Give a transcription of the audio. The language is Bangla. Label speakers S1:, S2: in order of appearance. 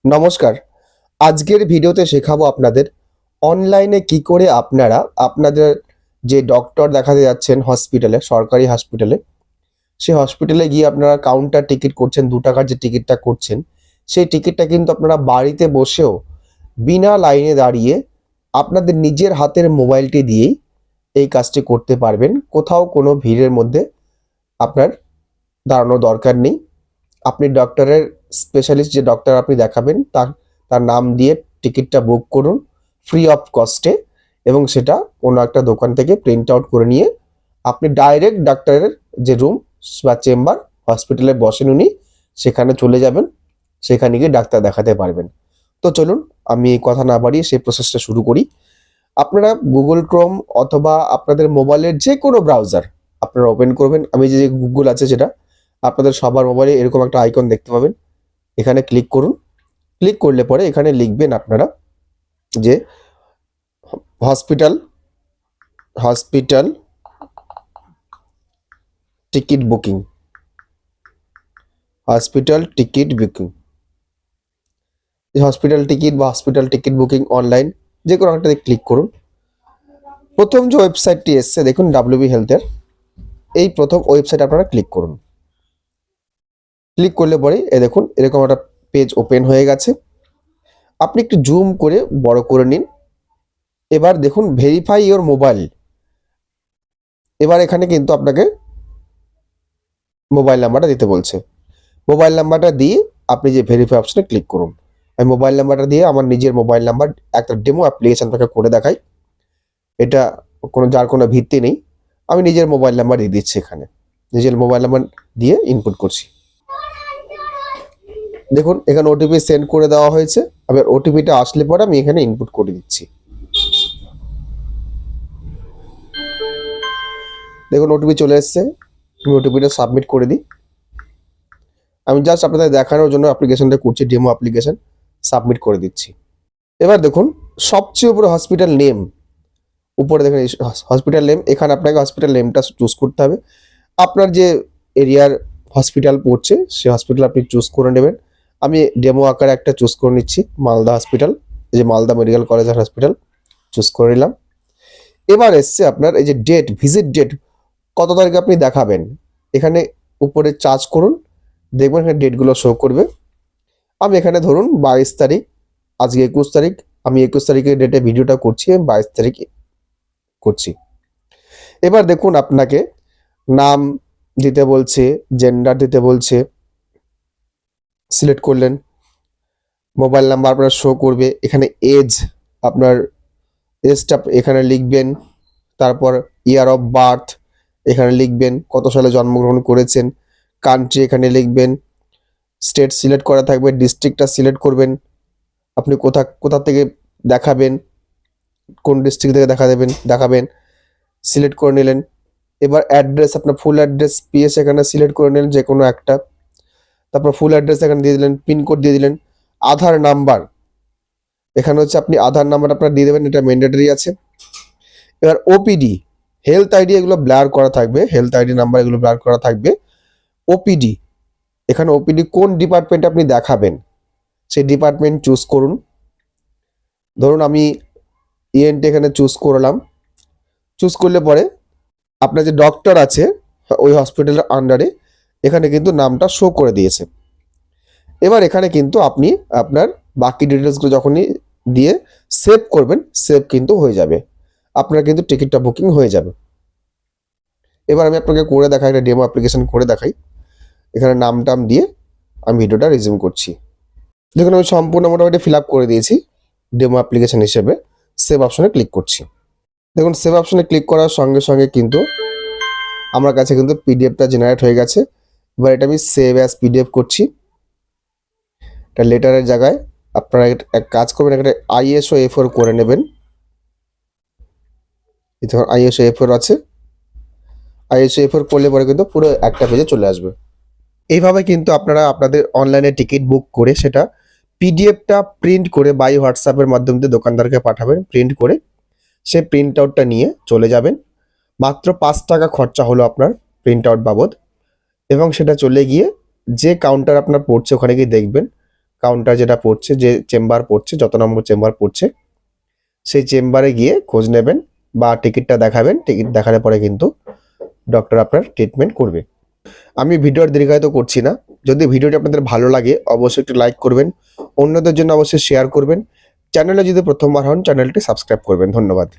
S1: নমস্কার। আজকের ভিডিওতে শেখাবো আপনাদের অনলাইনে কি করে আপনারা আপনাদের যে ডক্টর দেখাতে যাচ্ছেন হসপিটালে, সরকারি হসপিটালে, সেই হসপিটালে গিয়ে আপনারা কাউন্টার টিকিট করছেন, ৳২ যে টিকিটটা করছেন, সেই টিকিটটা কিন্তু আপনারা বাড়িতে বসেও বিনা লাইনে দাঁড়িয়ে আপনাদের নিজের হাতের মোবাইলটি দিয়েই এই কাজটি করতে পারবেন। কোথাও কোনো ভিড়ের মধ্যে আপনার দাঁড়ানোর দরকার নেই। আপনি ডক্টরের স্পেশালিস্ট যে ডক্টর আপনি দেখাবেন তার তার নাম দিয়ে টিকিটটা বুক করুন ফ্রি অফ কস্টে এবং সেটা কোনো একটা দোকান থেকে প্রিন্ট আউট করে নিয়ে আপনি ডাইরেক্ট ডাক্তারের যে রুম বা চেম্বার হসপিটালে বসেন উনি, সেখানে চলে যাবেন। সেখানে গিয়ে ডাক্তার দেখাতে পারবেন। তো চলুন আমি এই কথা না বাড়িয়ে সেই প্রসেসটা শুরু করি। আপনারা গুগল ক্রোম অথবা আপনাদের মোবাইলের যে কোনো ব্রাউজার আপনারা ওপেন করবেন। আমি যে গুগল আছে সেটা আপনাদের সবার মোবাইলে এরকম একটা আইকন দেখতে পাবেন। এখানে ক্লিক করুন। ক্লিক করলে পরে এখানে লিখবেন আপনারা যে hospital hospital ticket booking, hospital ticket booking, hospital ticket বা হসপিটাল টিকিট বুকিং অনলাইন যে কোনো একটাতে ক্লিক করুন। প্রথম যে ওয়েবসাইটটি এসছে দেখুন ডাব্লিউবি হেলথের, এই প্রথম ওয়েবসাইট আপনারা ক্লিক করুন। ক্লিক করলে পরে এ দেখুন এরকম একটা পেজ ওপেন হয়ে গেছে। আপনি একটু জুম করে বড় করে নিন। এবার দেখুন ভেরিফাই ইওর মোবাইল। এবার এখানে কিন্তু আপনাকে মোবাইল নাম্বারটা দিতে বলছে। মোবাইল নাম্বারটা দিয়ে আপনি যে ভেরিফাই অপশনে ক্লিক করুন। আমি মোবাইল নাম্বারটা দিয়ে আমার নিজের মোবাইল নাম্বার একটা ডেমো অ্যাপ্লিকেশন আপনাকে করে দেখাই। এটা যার কোনো ভিত্তি নেই। আমি নিজের মোবাইল নাম্বার দিয়ে দিচ্ছি এখানে। নিজের মোবাইল নাম্বার দিয়ে ইনপুট করছি। দেখুন এখানে ওটিপি সেন্ড করে দেওয়া হয়েছে। আবার ওটিপিটা আসলে পরে আমি এখানে ইনপুট করে দিচ্ছি। দেখুন ওটিপি চলে এসছে। আমি ওটিপিটা সাবমিট করে দিই। আমি জাস্ট আপনাদের দেখানোর জন্য অ্যাপ্লিকেশনটা করছি, ডেমো অ্যাপ্লিকেশন সাবমিট করে দিচ্ছি। এবার দেখুন সবচেয়ে উপরে হসপিটাল নেম, উপরে দেখুন হসপিটাল নেম, এখানে আপনাকে হসপিটাল নেমটা চুজ করতে হবে। আপনার যে এরিয়ার হসপিটাল পড়ছে সেই হসপিটাল আপনি চুজ করে নেবেন। আমি ডেমো আকারে একটা চুজ করে নিচ্ছি, মালদা হসপিটাল, এই যে মালদা মেডিকেল কলেজ আর হসপিটাল চুজ করে নিলাম। এবার এসছে আপনার এই যে ডেট, ভিজিট ডেট, কত তারিখে আপনি দেখাবেন, এখানে উপরে চার্জ করুন, দেখবেন এখানে ডেটগুলো শো করবে। আমি এখানে ধরুন 22 তারিখ, আজকে 21 তারিখ, আমি 21 তারিখের ডেটে ভিডিওটা করছি, আমি 22 তারিখে করছি। এবার দেখুন আপনাকে নাম দিতে বলছে, জেন্ডার দিতে বলছে, সিলেক্ট করলেন। মোবাইল নাম্বার আপনার শো করবে। এখানে এজ, আপনার এজটা এখানে লিখবেন। তারপর ইয়ার অফ বার্থ এখানে লিখবেন, কত সালে জন্মগ্রহণ করেছেন। কান্ট্রি এখানে লিখবেন। স্টেট সিলেক্ট করা থাকবে, ডিস্ট্রিক্টটা সিলেক্ট করবেন। আপনি কোথা থেকে দেখাবেন, কোন ডিস্ট্রিক্ট থেকে দেখাবেন সিলেক্ট করে নিলেন। এবার অ্যাড্রেস, আপনার ফুল অ্যাড্রেস পিএস এখানে সিলেক্ট করে নিলেন যে কোনো একটা। তারপর ফুল অ্যাড্রেস এখানে দিয়ে দিলেন, পিনকোড দিয়ে দিলেন। আধার নাম্বার এখানে হচ্ছে আপনি আধার নাম্বার আপনার দিয়ে দেবেন, এটা ম্যান্ডেটরি আছে। এবার ওপিডি, হেলথ আইডি এগুলো ব্লার করা থাকবে, হেলথ আইডি নাম্বার এগুলো ব্লার করা থাকবে। ওপিডি, এখানে ওপিডি কোন ডিপার্টমেন্টে আপনি দেখাবেন সেই ডিপার্টমেন্ট চুজ করুন। ধরুন আমি ইএনটি এখানে চুজ করলাম। চুজ করলে পরে আপনার যে ডক্টর আছে ওই হসপিটালের আন্ডারে এখানে কিন্তু নামটা শো করে দিয়েছে। এবার এখানে কিন্তু আপনি আপনার বাকি ডিটেলসগুলো যখনই দিয়ে সেভ করবেন, সেভ কিন্তু হয়ে যাবে, আপনার কিন্তু টিকিটটা বুকিং হয়ে যাবে। এবার আমি আপনাকে করে দেখাই, একটা ডেমো অ্যাপ্লিকেশন করে দেখাই। এখানে নাম টাম দিয়ে আমি ভিডিওটা রিজিউম করছি। দেখুন আমি সম্পূর্ণ মোটামুটি ফিল আপ করে দিয়েছি ডেমো অ্যাপ্লিকেশন হিসেবে। সেভ অপশনে ক্লিক করছি। দেখুন সেভ অপশনে ক্লিক করার সঙ্গে সঙ্গে কিন্তু আমার কাছে কিন্তু পিডিএফটা জেনারেট হয়ে গেছে। এবার এটা আমি সেভ অ্যাজ পিডিএফ করছি। এটা লেটারের জায়গায় আপনারা এক কাজ করবেন, একটা আইএসও A4 করে নেবেন। দেখুন আইএসও A4 আছে। আইএসও A4 করলে পরে কিন্তু পুরো একটা পেজে চলে আসবে। এইভাবে কিন্তু আপনারা আপনাদের অনলাইনে টিকিট বুক করে সেটা পিডিএফটা প্রিন্ট করে বাই হোয়াটসঅ্যাপের মাধ্যমে দিয়ে দোকানদারকে পাঠাবেন। প্রিন্ট করে সে প্রিন্ট আউটটা নিয়ে চলে যাবেন। মাত্র 5 টাকা খরচা হলো আপনার প্রিন্ট আউট বাবদ, এবং সেটা চলে গিয়ে যে কাউন্টার আপনার পড়ছে ওখানে গিয়ে দেখবেন কাউন্টার যেটা পড়ছে, যে চেম্বার পড়ছে, যত নম্বর চেম্বার পড়ছে সেই চেম্বারে গিয়ে খোঁজ নেবেন বা টিকিটটা দেখাবেন। টিকিট দেখানোর পরে কিন্তু ডক্টর আপনার ট্রিটমেন্ট করবে। আমি ভিডিওর দীর্ঘায়িত করছি না। যদি ভিডিওটি আপনাদের ভালো লাগে অবশ্যই একটু লাইক করবেন, অন্যদের জন্য অবশ্যই শেয়ার করবেন। চ্যানেলে যদি প্রথমবার হন চ্যানেলটি সাবস্ক্রাইব করবেন। ধন্যবাদ।